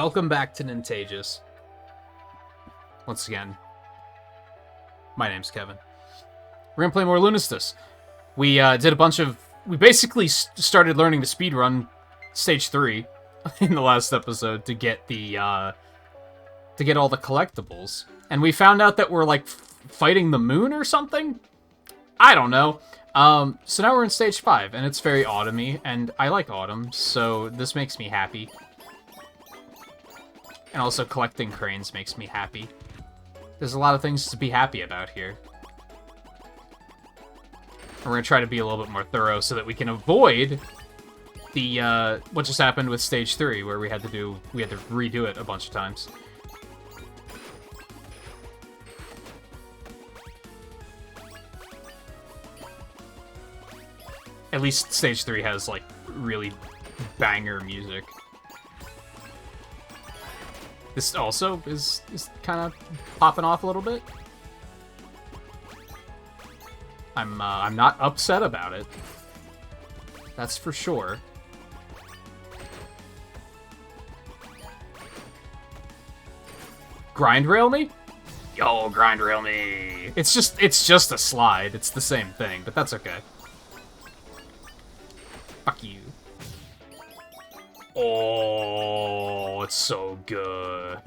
Welcome back to Nintagious. Once again, my name's Kevin. We're gonna play more Lunistice. We did a bunch of... We basically started learning to speedrun Stage 3 in the last episode to get the, to get all the collectibles. And we found out that we're, like, fighting the moon or something? I don't know. So now we're in Stage 5, and it's very autumny, and I like autumn, so this makes me happy. And also collecting cranes makes me happy. There's a lot of things to be happy about here. And we're gonna try to be a little bit more thorough so that we can avoid the, what just happened with Stage 3, where we had to redo it a bunch of times. At least Stage 3 has, like, really banger music. This also is kind of popping off a little bit. I'm not upset about it. That's for sure. Grind rail me? Yo, grind rail me. It's just a slide. It's the same thing, but that's okay. Fuck you. Oh, it's so good.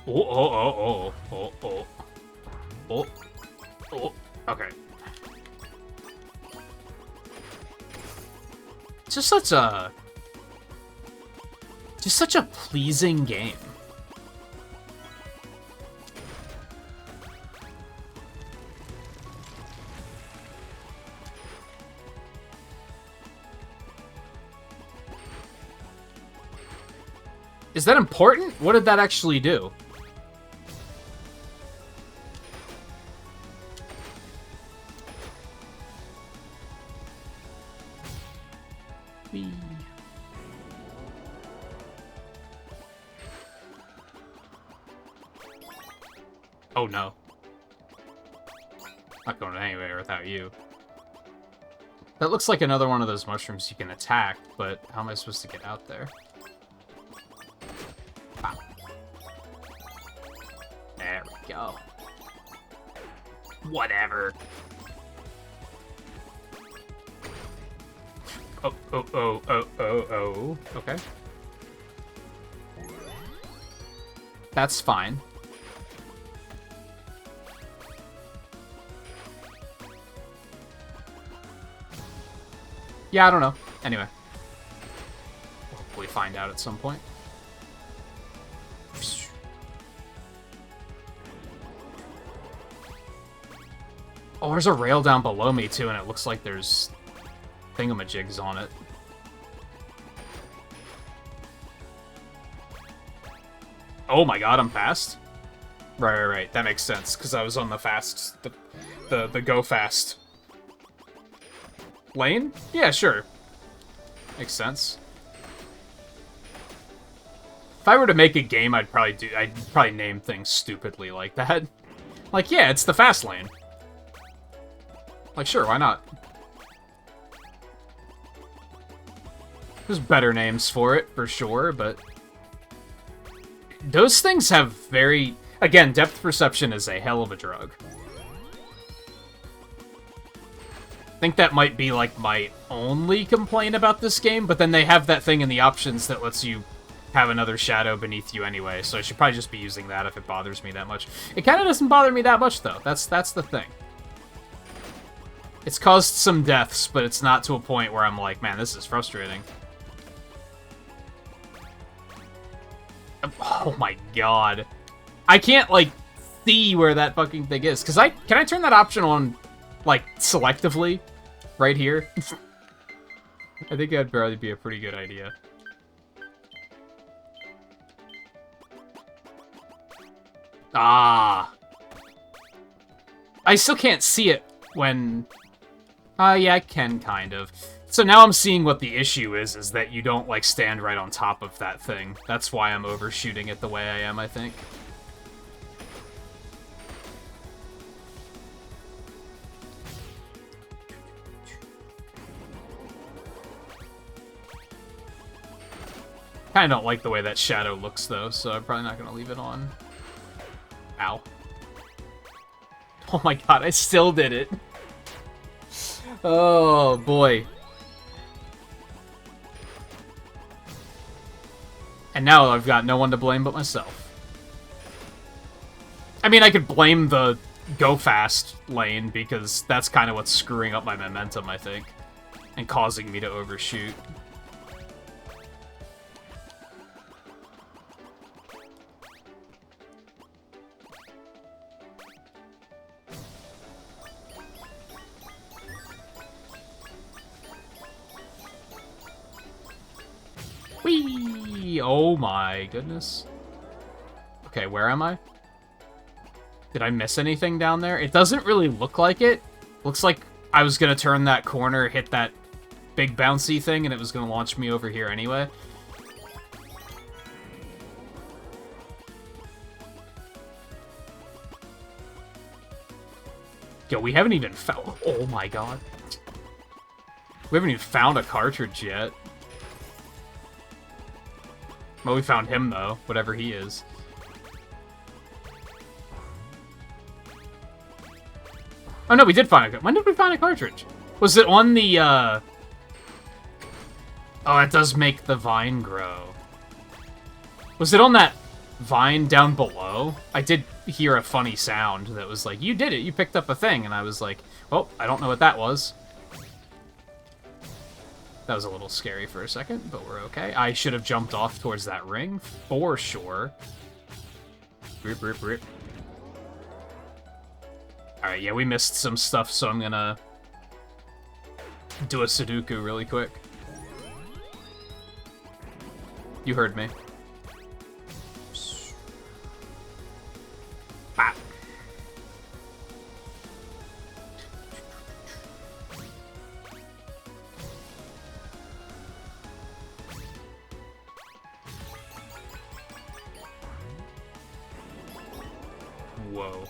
Oh. Okay. It's just such a pleasing game. Is that important? What did that actually do? Whee. Oh no. Not going anywhere without you. That looks like another one of those mushrooms you can attack, but how am I supposed to get out there? Ah. There we go. Whatever. Oh. Okay. That's fine. Yeah, I don't know. Anyway. We'll hopefully find out at some point. Oh, there's a rail down below me, too, and it looks like there's thingamajigs on it. Oh my god, I'm fast? Right. That makes sense, because I was on the fast... The go fast lane? Yeah, sure. Makes sense. If I were to make a game, I'd probably name things stupidly like that. Like, yeah, it's the fast lane. Like, sure, why not? There's better names for it, for sure, but... Those things have very... Again, depth perception is a hell of a drug. I think that might be, like, my only complaint about this game, but then they have that thing in the options that lets you have another shadow beneath you anyway, so I should probably just be using that if it bothers me that much. It kind of doesn't bother me that much, though. That's the thing. It's caused some deaths, but it's not to a point where I'm like, man, this is frustrating. Oh my god. I can't, like, see where that fucking thing is. Can I turn that option on, like, selectively? Right here? I think that'd probably be a pretty good idea. Ah. I still can't see it when... yeah, I can, kind of. So now I'm seeing what the issue is that you don't, like, stand right on top of that thing. That's why I'm overshooting it the way I am, I think. Kinda don't like the way that shadow looks, though, so I'm probably not gonna leave it on. Ow. Oh my god, I still did it. Oh, boy. And now I've got no one to blame but myself. I mean, I could blame the go fast lane, because that's kind of what's screwing up my momentum, I think. And causing me to overshoot. Whee! Oh my goodness. Okay, where am I? Did I miss anything down there? It doesn't really look like it. Looks like I was gonna turn that corner, hit that big bouncy thing, and it was gonna launch me over here anyway. Yo, we haven't even found... Oh my god. We haven't even found a cartridge yet. Well, we found him, though. Whatever he is. Oh, no, we did find a... When did we find a cartridge? Was it on the, Oh, it does make the vine grow. Was it on that vine down below? I did hear a funny sound that was like, you did it, you picked up a thing. And I was like, well, I don't know what that was. That was a little scary for a second, but we're okay. I should have jumped off towards that ring, for sure. Rip, rip, rip. Alright, yeah, we missed some stuff, so I'm gonna do a Sudoku really quick. You heard me. Ah. Whoa.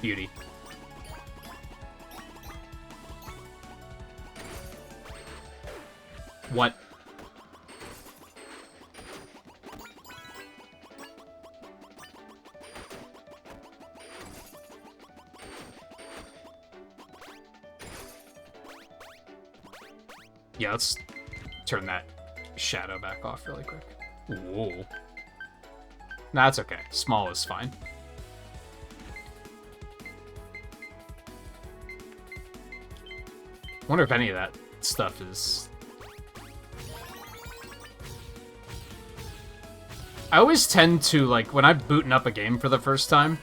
Beauty. What? Yeah, let's turn that shadow back off really quick. Whoa. Nah, that's okay. Small is fine. I wonder if any of that stuff is... I always tend to, like, when I'm booting up a game for the first time,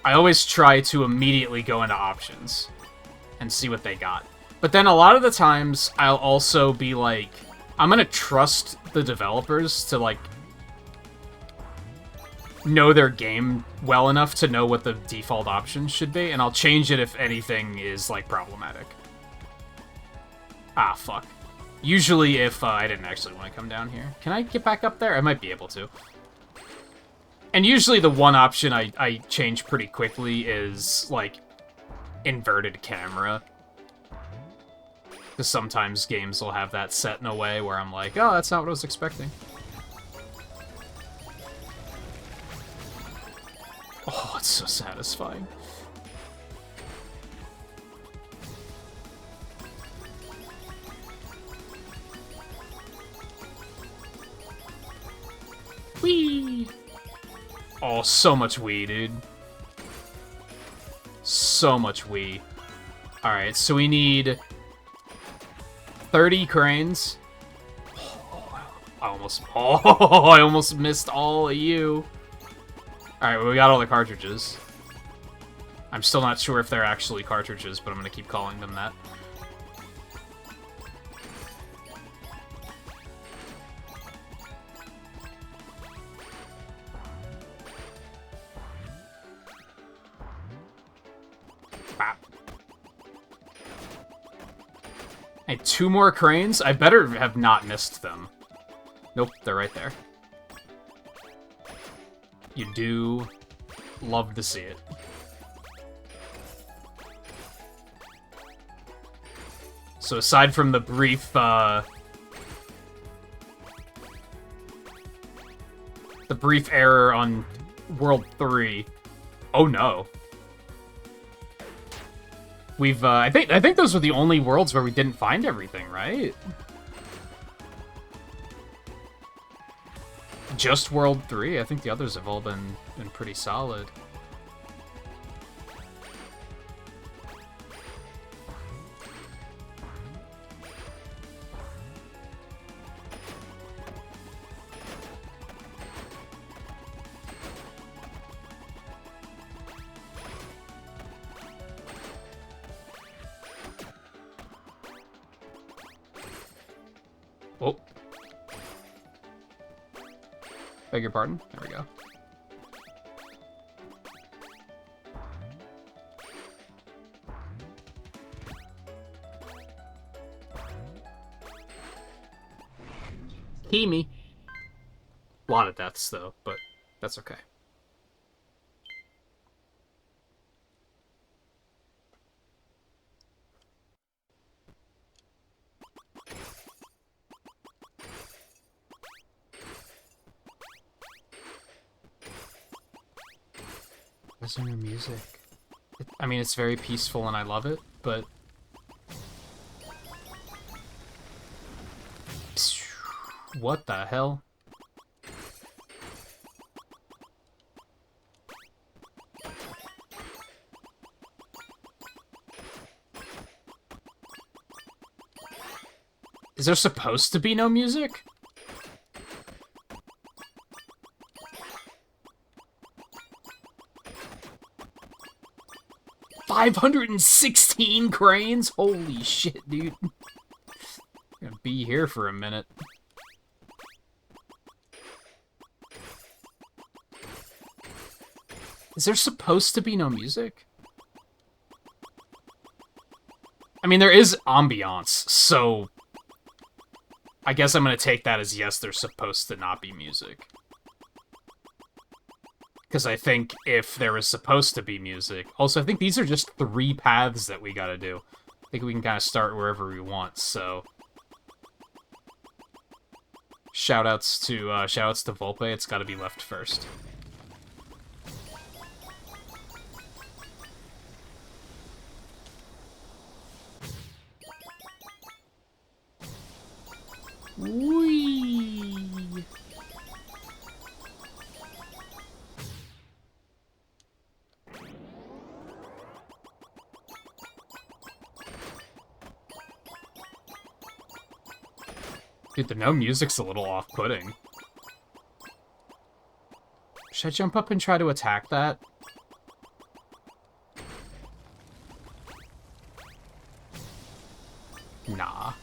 I always try to immediately go into options and see what they got. But then a lot of the times, I'll also be like, I'm gonna trust the developers to, like, know their game well enough to know what the default options should be, and I'll change it if anything is, like, problematic. Ah, fuck. Usually if I didn't actually want to come down here. Can I get back up there? I might be able to. And usually the one option I change pretty quickly is, like, inverted camera. Because sometimes games will have that set in a way where I'm like, oh, that's not what I was expecting. Oh, it's so satisfying. Whee! Oh, so much wee, dude. So much wee. Alright, so we need 30 cranes. Oh, I almost missed all of you. Alright, well, we got all the cartridges. I'm still not sure if they're actually cartridges, but I'm gonna keep calling them that. Bop. And 2 more cranes? I better have not missed them. Nope, they're right there. You do love to see it. So aside from the brief, error on World 3, oh no. We've, I think those were the only worlds where we didn't find everything, right? Just World 3. I think the others have all been pretty solid. Oh. Beg your pardon? There we go. Kimi. A lot of deaths, though, but that's okay. Where's your music? I mean, it's very peaceful and I love it, but... What the hell? Is there supposed to be no music? $516 cranes? Holy shit, dude. I'm gonna be here for a minute. Is there supposed to be no music? I mean, there is ambiance, so... I guess I'm gonna take that as yes, there's supposed to not be music. Because I think if there is supposed to be music... Also, I think these are just 3 paths that we gotta do. I think we can kind of start wherever we want, so... Shoutouts to Volpe, it's gotta be left first. Whee! Dude, the no music's a little off-putting. Should I jump up and try to attack that? Nah.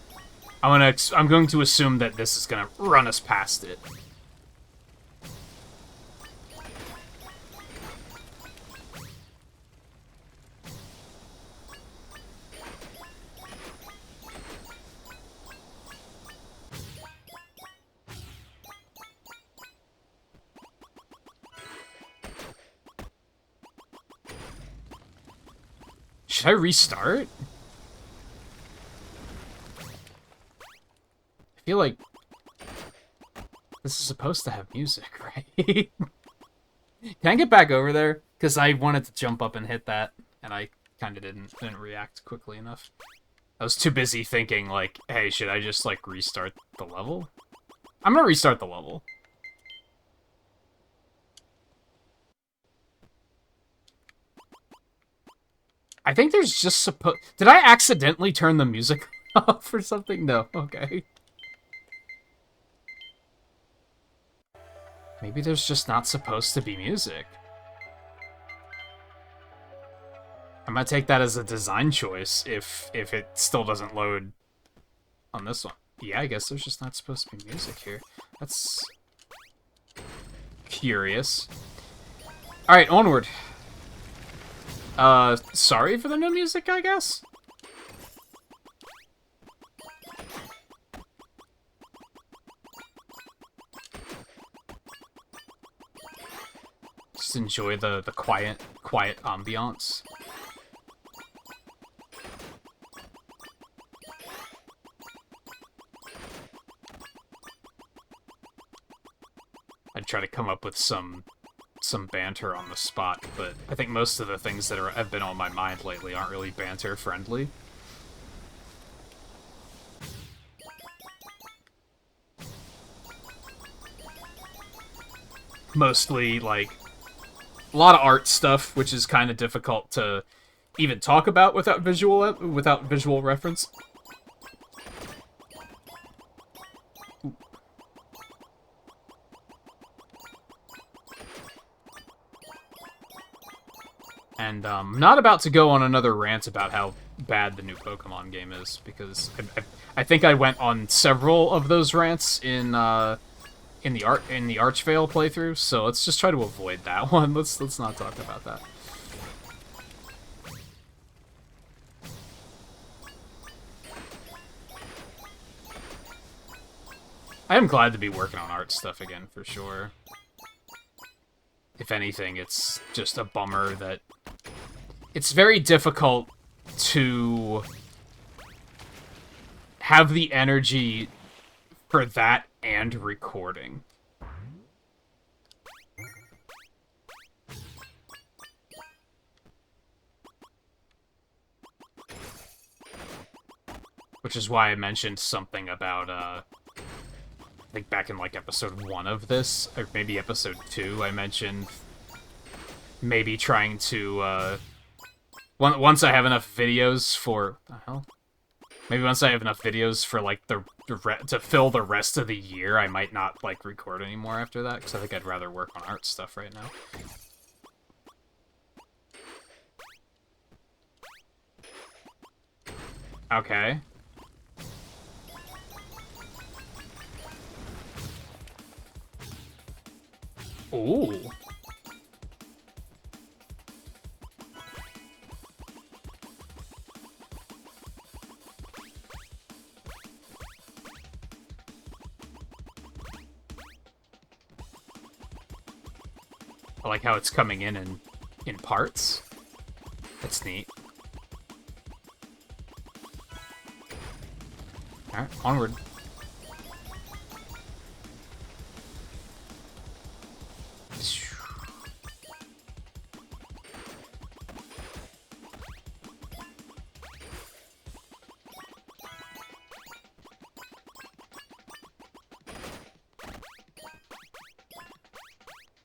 I'm going to assume that this is gonna run us past it. Should I restart? I feel like this is supposed to have music, right? Can I get back over there? Because I wanted to jump up and hit that, and I kind of didn't react quickly enough. I was too busy thinking, like, hey, should I just, like, restart the level? I'm gonna restart the level. I think there's just Did I accidentally turn the music off or something? No, okay. Maybe there's just not supposed to be music. I'm gonna take that as a design choice if it still doesn't load on this one. Yeah, I guess there's just not supposed to be music here. That's curious. Alright, onward. Sorry for the no music, I guess? just enjoy the quiet ambiance. I'd try to come up with some banter on the spot, but I think most of the things that have been on my mind lately aren't really banter friendly. Mostly, like, a lot of art stuff, which is kind of difficult to even talk about without visual reference. And I'm not about to go on another rant about how bad the new Pokemon game is, because I think I went on several of those rants in the Archvale playthrough, so let's just try to avoid that one. Let's not talk about that. I am glad to be working on art stuff again, for sure. If anything, it's just a bummer that it's very difficult to have the energy for that and recording. Which is why I mentioned something about, I think back in, like, episode 1 of this, or maybe episode 2, I mentioned maybe trying to, once I have enough videos for... What the hell? Maybe once I have enough videos for, like, to fill the rest of the year, I might not, like, record anymore after that, because I think I'd rather work on art stuff right now. Okay. Ooh. I like how it's coming in parts. That's neat. Alright, onward.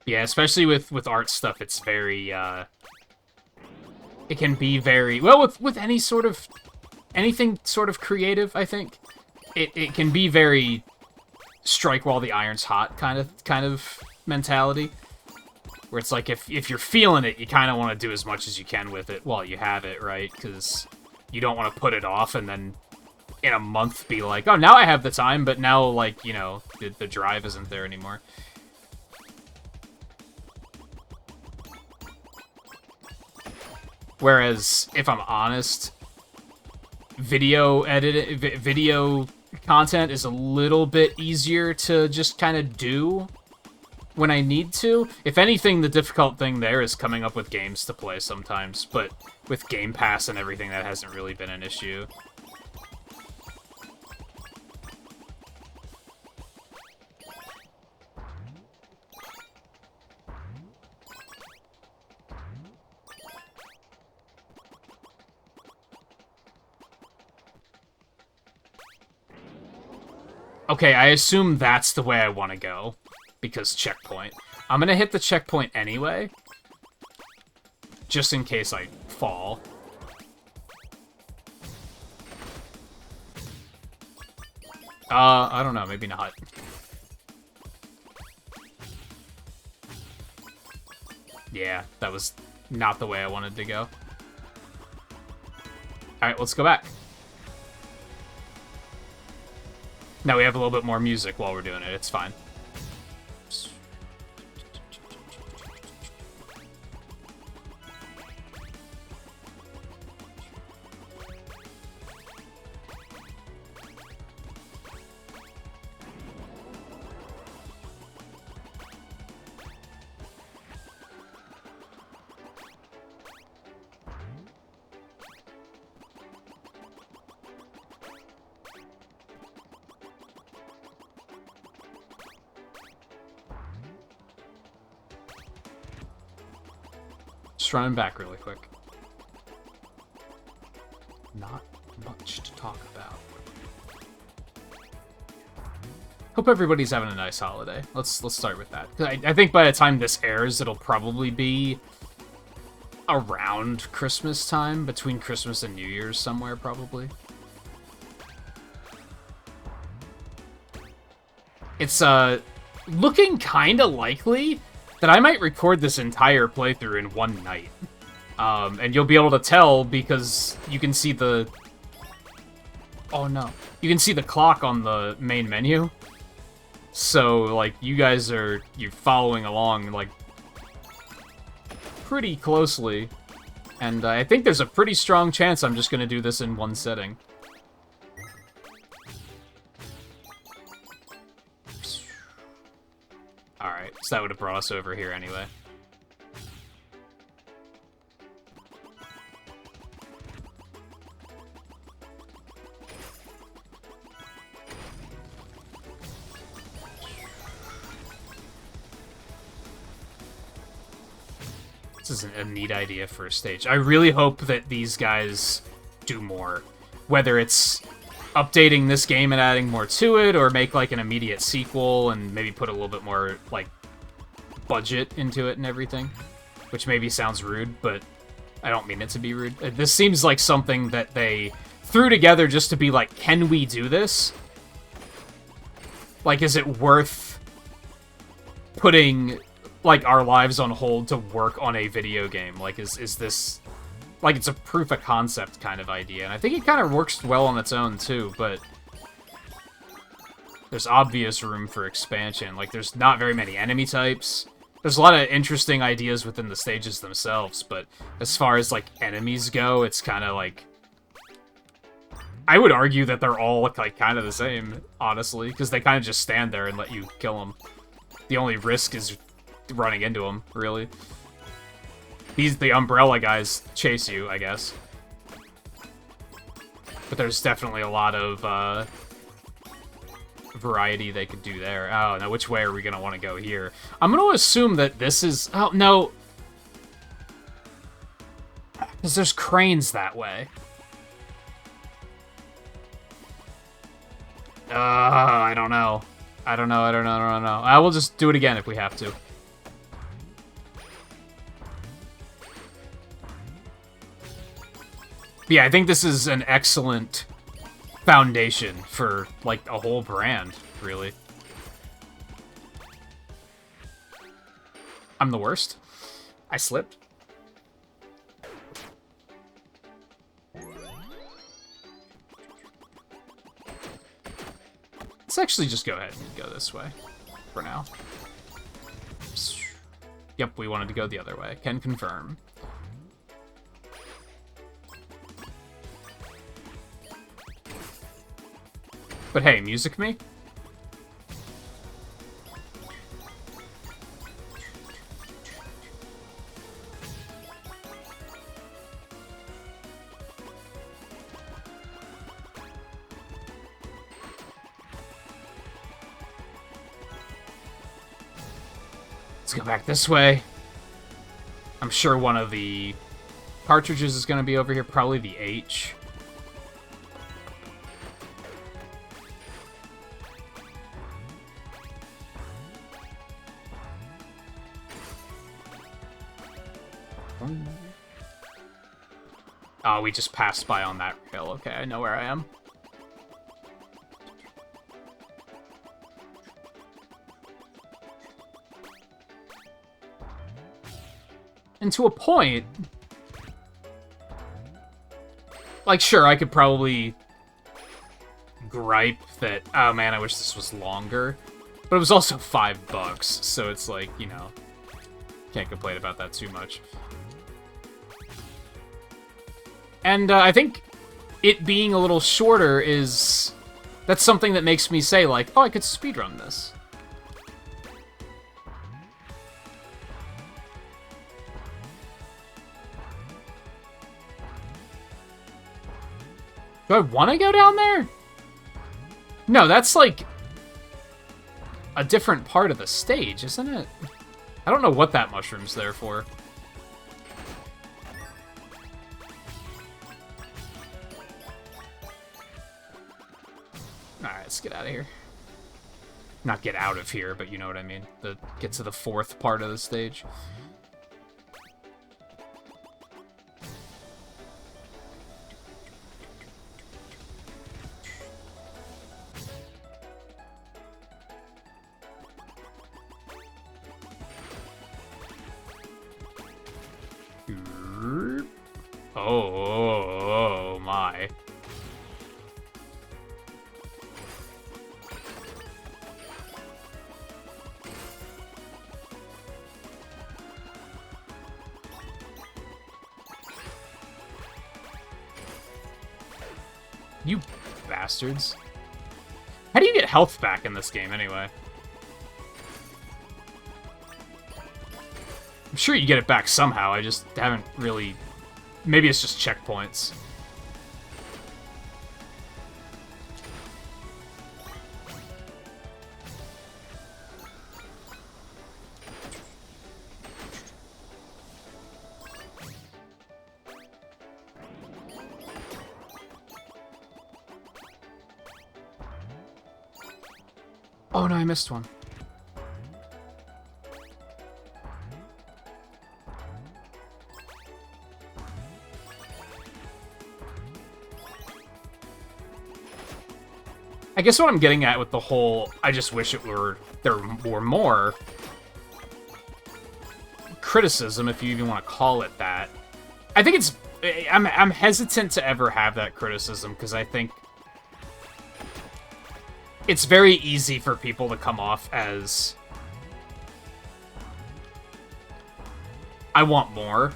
Yeah, especially with art stuff, it's very, it can be very, well, with anything sort of creative, I think, it can be very strike while the iron's hot kind of mentality, where it's like, if you're feeling it, you kind of want to do as much as you can with it while you have it, right? Because you don't want to put it off and then in a month be like, oh, now I have the time, but now, like, you know, the drive isn't there anymore. Whereas, if I'm honest, video content is a little bit easier to just kind of do when I need to. If anything, the difficult thing there is coming up with games to play sometimes, but with Game Pass and everything, that hasn't really been an issue. Okay, I assume that's the way I want to go, because checkpoint. I'm gonna hit the checkpoint anyway, just in case I fall. I don't know, maybe not. Yeah, that was not the way I wanted to go. Alright, let's go back. Now we have a little bit more music while we're doing it. It's fine. Just running back really quick. Not much to talk about. Hope everybody's having a nice holiday. Let's start with that. I think by the time this airs, it'll probably be around Christmas time, between Christmas and New Year's somewhere, probably. It's looking kind of likely that I might record this entire playthrough in one night. And you'll be able to tell because you can see the... Oh no. You can see the clock on the main menu. So, like, you're following along, like, pretty closely. And I think there's a pretty strong chance I'm just gonna do this in one setting. Alright, so that would have brought us over here anyway. This is a neat idea for a stage. I really hope that these guys do more. Whether it's updating this game and adding more to it, or make like an immediate sequel and maybe put a little bit more like budget into it and everything. Which maybe sounds rude, but I don't mean it to be rude. This seems like something that they threw together just to be like, can we do this? Like, is it worth putting like our lives on hold to work on a video game? Like, is this like, it's a proof of concept kind of idea, and I think it kind of works well on its own too, but there's obvious room for expansion. Like, there's not very many enemy types. There's a lot of interesting ideas within the stages themselves, but as far as like enemies go, it's kind of like, I would argue that they're all like kind of the same, honestly, because they kind of just stand there and let you kill them. The only risk is running into them, really. The umbrella guys chase you, I guess. But there's definitely a lot of variety they could do there. Oh, now which way are we going to want to go here? I'm going to assume that this is... Oh, no. Because there's cranes that way. I don't know. I don't know. I will just do it again if we have to. Yeah, I think this is an excellent foundation for, like, a whole brand, really. I'm the worst. I slipped. Let's actually just go ahead and go this way for now. Yep, we wanted to go the other way. Can confirm. But hey, music me? Let's go back this way. I'm sure one of the cartridges is going to be over here, probably the H. Oh, we just passed by on that rail. Okay, I know where I am. And to a point, like, sure, I could probably gripe that, oh man, I wish this was longer. But it was also $5, so it's like, you know, can't complain about that too much. And I think it being a little shorter is... That's something that makes me say, like, oh, I could speedrun this. Do I want to go down there? No, that's, like, a different part of the stage, isn't it? I don't know what that mushroom's there for. Let's get out of here. Not get out of here, but you know what I mean. Get to the fourth part of the stage. Oh my. You bastards. How do you get health back in this game, anyway? I'm sure you get it back somehow, I just haven't really... Maybe it's just checkpoints. Oh no, I missed one. I guess what I'm getting at with the whole, I just wish there were more criticism, if you even want to call it that. I think I'm hesitant to ever have that criticism, because I think it's very easy for people to come off as, I want more.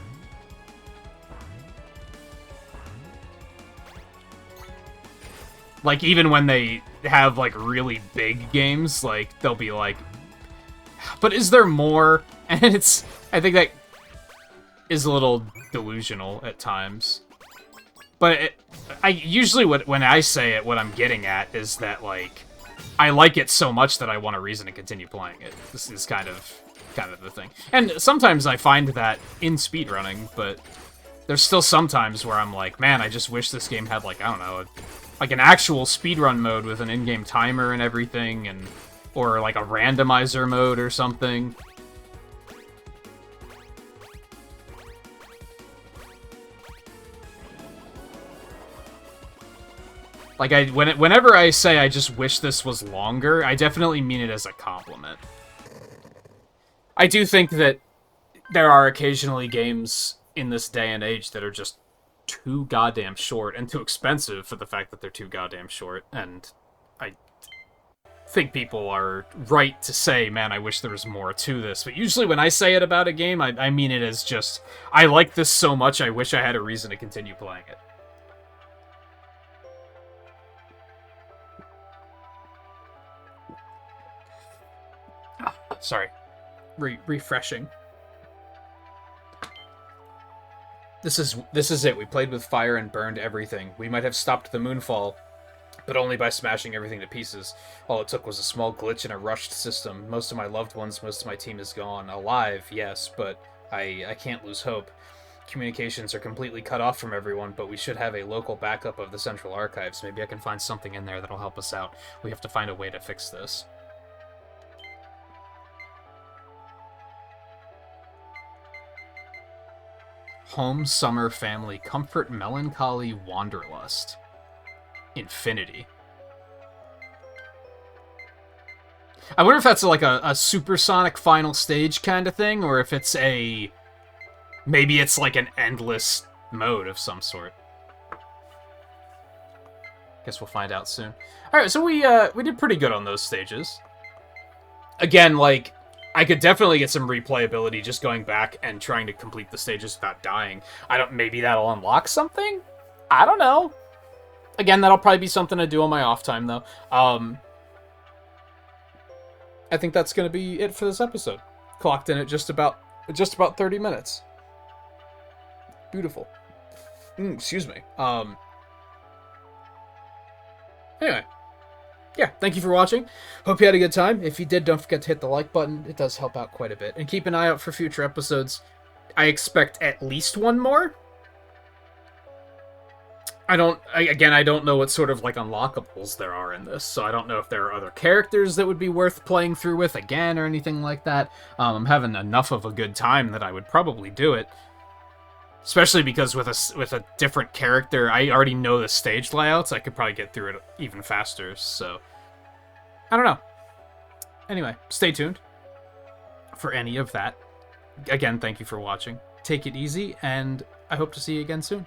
Like, even when they have, like, really big games, like, they'll be like, but is there more? And I think that is a little delusional at times. But usually when I say it, what I'm getting at is that, like, I like it so much that I want a reason to continue playing it. This is kind of the thing. And sometimes I find that in speedrunning, but there's still some times where I'm like, man, I just wish this game had, like, I don't know, like an actual speedrun mode with an in-game timer and everything, or like a randomizer mode or something. Like, whenever I say I just wish this was longer, I definitely mean it as a compliment. I do think that there are occasionally games in this day and age that are just too goddamn short and too expensive for the fact that they're too goddamn short, and I think people are right to say, man, I wish there was more to this. But usually when I say it about a game, I mean it as just, I like this so much, I wish I had a reason to continue playing it. Sorry. Refreshing. This is it. We played with fire and burned everything. We might have stopped the moonfall, but only by smashing everything to pieces. All it took was a small glitch in a rushed system. Most of my loved ones, most of my team is gone. Alive, yes, but I can't lose hope. Communications are completely cut off from everyone, but we should have a local backup of the central archives. Maybe I can find something in there that'll help us out. We have to find a way to fix this. Home, summer, family, comfort, melancholy, wanderlust. Infinity. I wonder if that's like a supersonic final stage kind of thing, or if it's maybe it's like an endless mode of some sort. Guess we'll find out soon. Alright, so we did pretty good on those stages. Again, like, I could definitely get some replayability just going back and trying to complete the stages without dying. Maybe that'll unlock something? I don't know. Again, that'll probably be something to do on my off time, though. I think that's going to be it for this episode. Clocked in at just about 30 minutes. Beautiful. Excuse me. Anyway. Yeah, thank you for watching. Hope you had a good time. If you did, don't forget to hit the like button. It does help out quite a bit. And keep an eye out for future episodes. I expect at least one more. I don't know what sort of, like, unlockables there are in this, so I don't know if there are other characters that would be worth playing through with again or anything like that. I'm having enough of a good time that I would probably do it. Especially because with a different character, I already know the stage layouts, I could probably get through it even faster, so... I don't know. Anyway, stay tuned for any of that. Again, thank you for watching. Take it easy, and I hope to see you again soon.